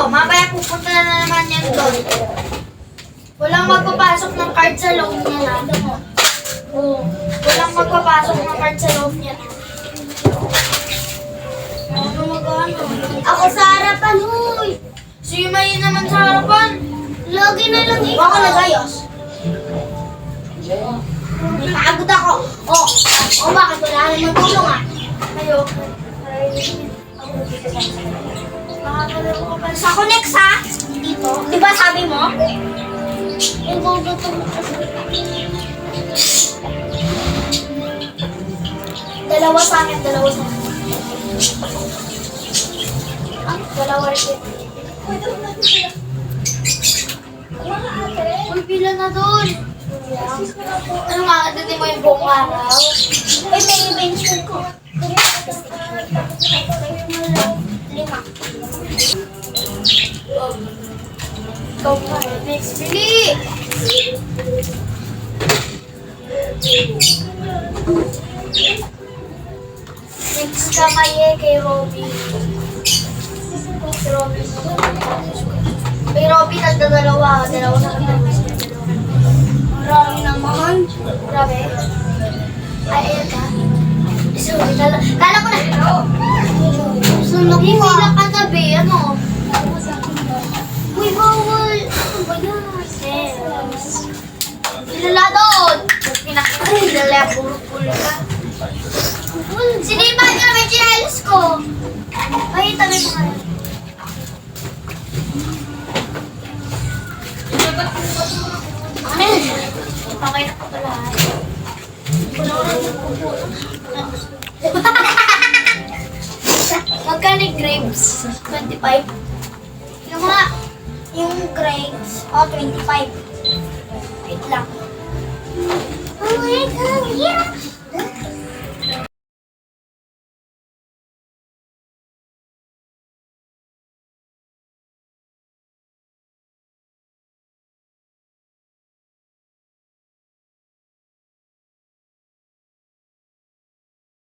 mamaya pupunta na naman yan doon. Walang magpapasok ng card sa loob niya na. Alam mo? Oo. Walang magpapasok ng card sa loob niya na. Ano magano? Ako sa harapan, huy! Si May naman sa harapan. Lagi na lang ikaw. Baka nagayos. Nakagod ako. Bakit wala naman magtulong ah? Ayoko. Sa ako next ha? Dito. Di ba sabi mo? Yung gugutom mo kasi. Dalawa sa akin. Dalawa rin. Uy, pila na doon. Ano nga, dati mo yung buong araw? Uy, may bench ko. 5. Ikaw pa. Next, pili! Next ka kay Robby. Kay Robby, nagdadalawa. Dalawa sa kanya. Marami naman. Grabe. Ay, ayan ka. Sorry, kala ko na. Sunod Hindi mo na katabi, ano? Uy, bawal. Ano ba yan? Ilala doon. Ilala, puro-puro ka. Sinipa niyo naman chinelis ko. Ay, tabi mo nga. Ano yun? Okay na po pala. Magkano yung grapes? 25? Yung mga, yung grades, 25. Wait lang. Oh my God, yeah.